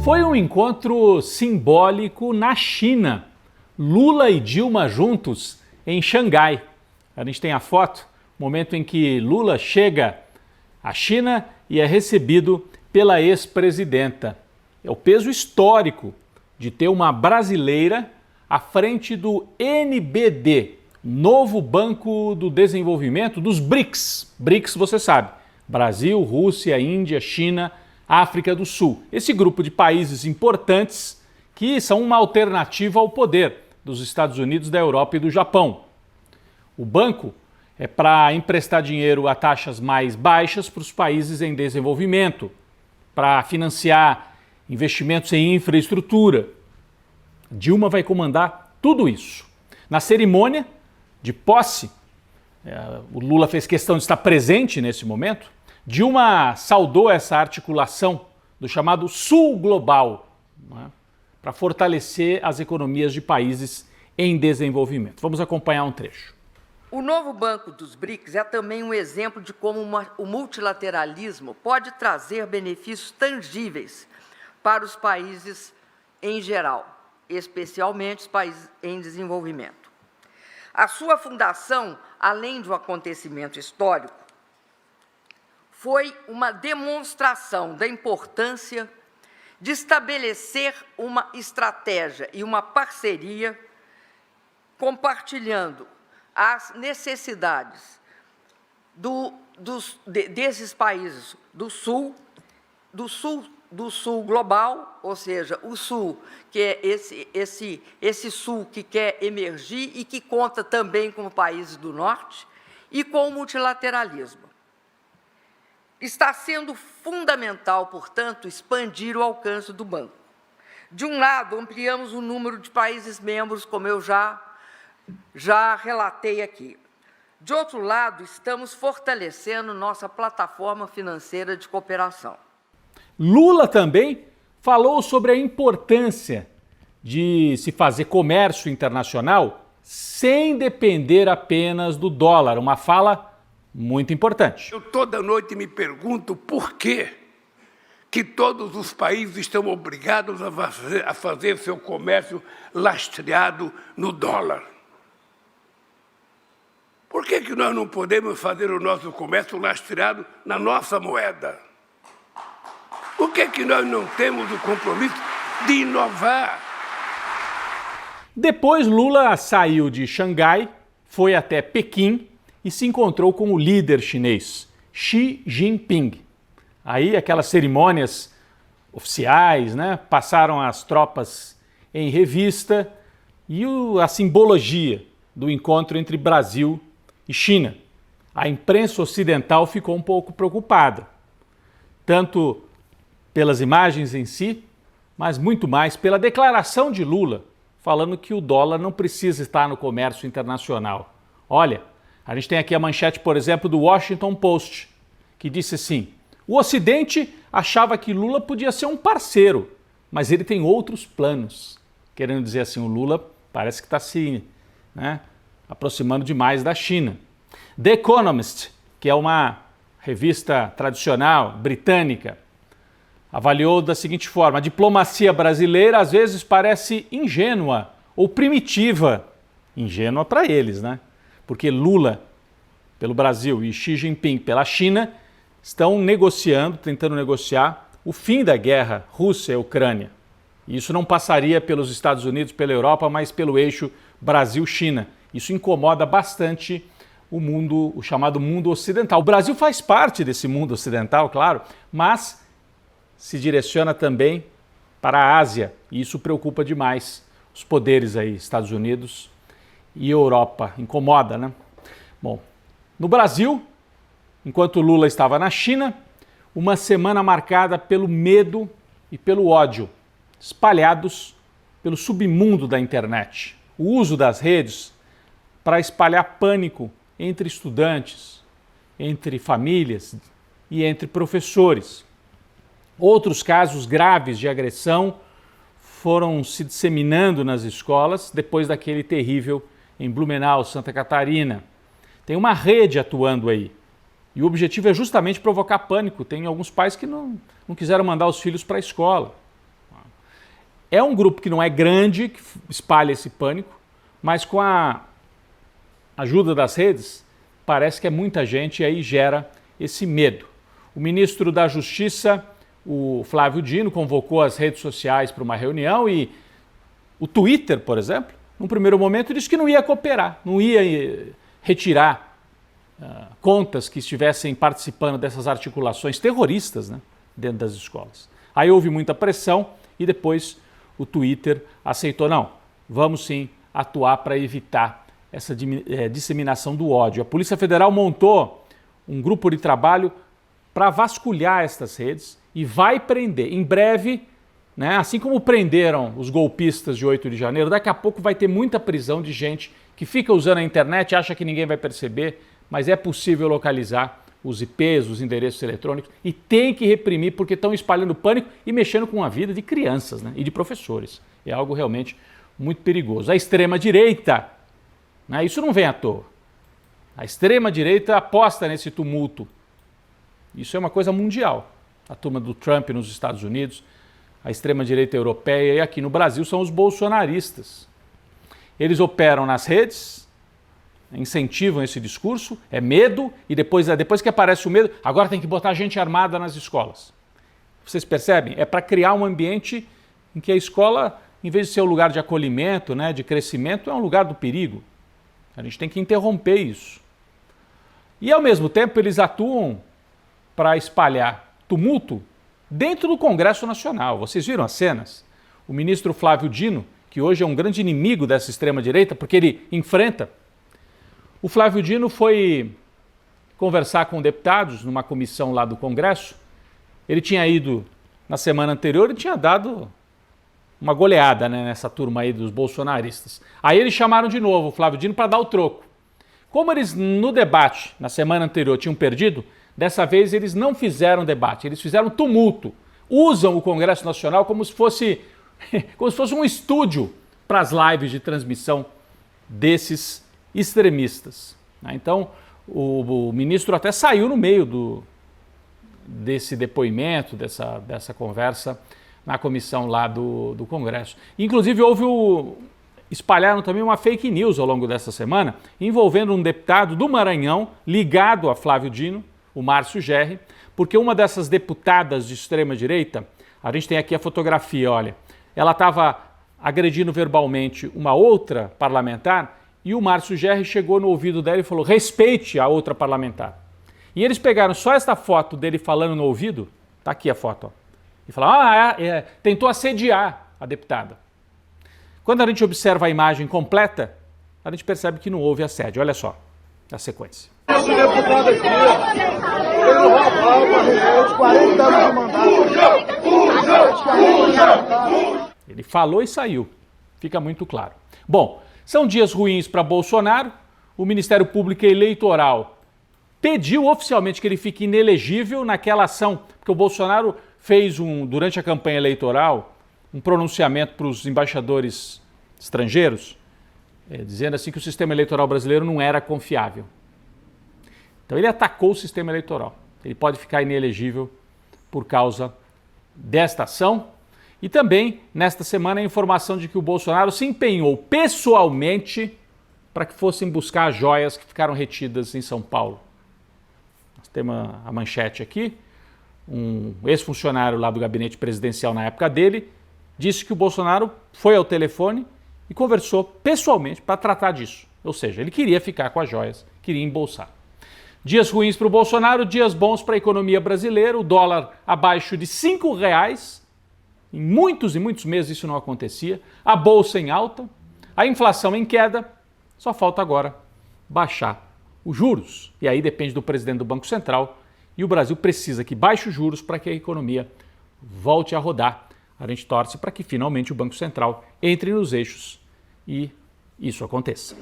Foi um encontro simbólico na China. Lula e Dilma juntos em Xangai. A gente tem a foto, momento em que Lula chega à China e é recebido pela ex-presidenta. É o peso histórico de ter uma brasileira à frente do NBD, novo Banco do Desenvolvimento dos BRICS. BRICS, você sabe, Brasil, Rússia, Índia, China, África do Sul. Esse grupo de países importantes que são uma alternativa ao poder dos Estados Unidos, da Europa e do Japão. O banco é para emprestar dinheiro a taxas mais baixas para os países em desenvolvimento, para financiar investimentos em infraestrutura. Dilma vai comandar tudo isso. Na cerimônia de posse, o Lula fez questão de estar presente nesse momento. Dilma saudou essa articulação do chamado Sul Global, para fortalecer as economias de países em desenvolvimento. Vamos acompanhar um trecho. O novo Banco dos BRICS é também um exemplo de como o multilateralismo pode trazer benefícios tangíveis para os países em geral, especialmente os países em desenvolvimento. A sua fundação, além de um acontecimento histórico, foi uma demonstração da importância de estabelecer uma estratégia e uma parceria compartilhando as necessidades desses países do Sul global, ou seja, o Sul, que é esse Sul que quer emergir e que conta também com países do Norte, e com o multilateralismo. Está sendo fundamental, portanto, expandir o alcance do banco. De um lado, ampliamos o número de países membros, como eu já relatei aqui. De outro lado, estamos fortalecendo nossa plataforma financeira de cooperação. Lula também falou sobre a importância de se fazer comércio internacional sem depender apenas do dólar, uma fala muito importante. Eu toda noite me pergunto por que todos os países estão obrigados a fazer seu comércio lastreado no dólar. Por que nós não podemos fazer o nosso comércio lastreado na nossa moeda? Por que nós não temos o compromisso de inovar? Depois, Lula saiu de Xangai, foi até Pequim e se encontrou com o líder chinês, Xi Jinping. Aí, aquelas cerimônias oficiais, passaram as tropas em revista e a simbologia do encontro entre Brasil e China. A imprensa ocidental ficou um pouco preocupada, tanto pelas imagens em si, mas muito mais pela declaração de Lula, falando que o dólar não precisa estar no comércio internacional. Olha, a gente tem aqui a manchete, por exemplo, do Washington Post, que disse assim: o Ocidente achava que Lula podia ser um parceiro, mas ele tem outros planos. Querendo dizer assim, o Lula parece que está se aproximando demais da China. The Economist, que é uma revista tradicional britânica, avaliou da seguinte forma: a diplomacia brasileira às vezes parece ingênua ou primitiva. Ingênua para eles, porque Lula pelo Brasil e Xi Jinping pela China estão tentando negociar o fim da guerra Rússia-Ucrânia. E isso não passaria pelos Estados Unidos, pela Europa, mas pelo eixo Brasil-China. Isso incomoda bastante o mundo, o chamado mundo ocidental. O Brasil faz parte desse mundo ocidental, claro, mas se direciona também para a Ásia, e isso preocupa demais os poderes aí, Estados Unidos e Europa. Incomoda, Bom, no Brasil, enquanto Lula estava na China, uma semana marcada pelo medo e pelo ódio, espalhados pelo submundo da internet. O uso das redes para espalhar pânico entre estudantes, entre famílias e entre professores. Outros casos graves de agressão foram se disseminando nas escolas depois daquele terrível em Blumenau, Santa Catarina. Tem uma rede atuando aí. E o objetivo é justamente provocar pânico. Tem alguns pais que não quiseram mandar os filhos para a escola. É um grupo que não é grande, que espalha esse pânico, mas com a ajuda das redes, parece que é muita gente e aí gera esse medo. O ministro da Justiça, o Flávio Dino, convocou as redes sociais para uma reunião e o Twitter, por exemplo, num primeiro momento disse que não ia cooperar, não ia retirar contas que estivessem participando dessas articulações terroristas, né, dentro das escolas. Aí houve muita pressão e depois o Twitter aceitou, não, vamos sim atuar para evitar essa disseminação do ódio. A Polícia Federal montou um grupo de trabalho para vasculhar estas redes e vai prender. Em breve, né, assim como prenderam os golpistas de 8 de janeiro, daqui a pouco vai ter muita prisão de gente que fica usando a internet, acha que ninguém vai perceber, mas é possível localizar os IPs, os endereços eletrônicos, e tem que reprimir porque estão espalhando pânico e mexendo com a vida de crianças, né, e de professores. É algo realmente muito perigoso. A extrema-direita, né, isso não vem à toa. A extrema-direita aposta nesse tumulto. Isso é uma coisa mundial. A turma do Trump nos Estados Unidos, a extrema-direita europeia e aqui no Brasil são os bolsonaristas. Eles operam nas redes, incentivam esse discurso, é medo, e depois que aparece o medo, agora tem que botar gente armada nas escolas. Vocês percebem? É para criar um ambiente em que a escola, em vez de ser um lugar de acolhimento, né, de crescimento, é um lugar do perigo. A gente tem que interromper isso. E ao mesmo tempo eles atuam para espalhar tumulto dentro do Congresso Nacional. Vocês viram as cenas? O ministro Flávio Dino, que hoje é um grande inimigo dessa extrema-direita, porque ele enfrenta. O Flávio Dino foi conversar com deputados numa comissão lá do Congresso. Ele tinha ido na semana anterior e tinha dado uma goleada, né, nessa turma aí dos bolsonaristas. Aí eles chamaram de novo o Flávio Dino para dar o troco. Como eles no debate na semana anterior tinham perdido, dessa vez eles não fizeram debate, eles fizeram tumulto. Usam o Congresso Nacional como se fosse um estúdio para as lives de transmissão desses extremistas. Então, o ministro até saiu no meio desse depoimento, dessa conversa na comissão lá do Congresso. Inclusive, espalharam também uma fake news ao longo dessa semana, envolvendo um deputado do Maranhão, ligado a Flávio Dino, o Márcio Gerri, porque uma dessas deputadas de extrema-direita, a gente tem aqui a fotografia, olha, ela estava agredindo verbalmente uma outra parlamentar e o Márcio Gerri chegou no ouvido dela e falou, respeite a outra parlamentar. E eles pegaram só esta foto dele falando no ouvido, tá aqui a foto, ó, e falaram, tentou assediar a deputada. Quando a gente observa a imagem completa, a gente percebe que não houve assédio. Olha só a sequência. Esse deputado aqui, ele roubava os 40 anos de mandato. Ele falou e saiu. Fica muito claro. Bom, são dias ruins para Bolsonaro. O Ministério Público Eleitoral pediu oficialmente que ele fique inelegível naquela ação, porque o Bolsonaro fez, durante a campanha eleitoral, um pronunciamento para os embaixadores estrangeiros, dizendo assim que o sistema eleitoral brasileiro não era confiável. Então ele atacou o sistema eleitoral. Ele pode ficar inelegível por causa desta ação. E também, nesta semana, a informação de que o Bolsonaro se empenhou pessoalmente para que fossem buscar as joias que ficaram retidas em São Paulo. Nós temos a manchete aqui. Um ex-funcionário lá do gabinete presidencial na época dele disse que o Bolsonaro foi ao telefone e conversou pessoalmente para tratar disso. Ou seja, ele queria ficar com as joias, queria embolsar. Dias ruins para o Bolsonaro, dias bons para a economia brasileira, o dólar abaixo de R$5. Em muitos e muitos meses isso não acontecia. A bolsa em alta, a inflação em queda, só falta agora baixar os juros. E aí depende do presidente do Banco Central e o Brasil precisa que baixe os juros para que a economia volte a rodar. A gente torce para que finalmente o Banco Central entre nos eixos e isso aconteça.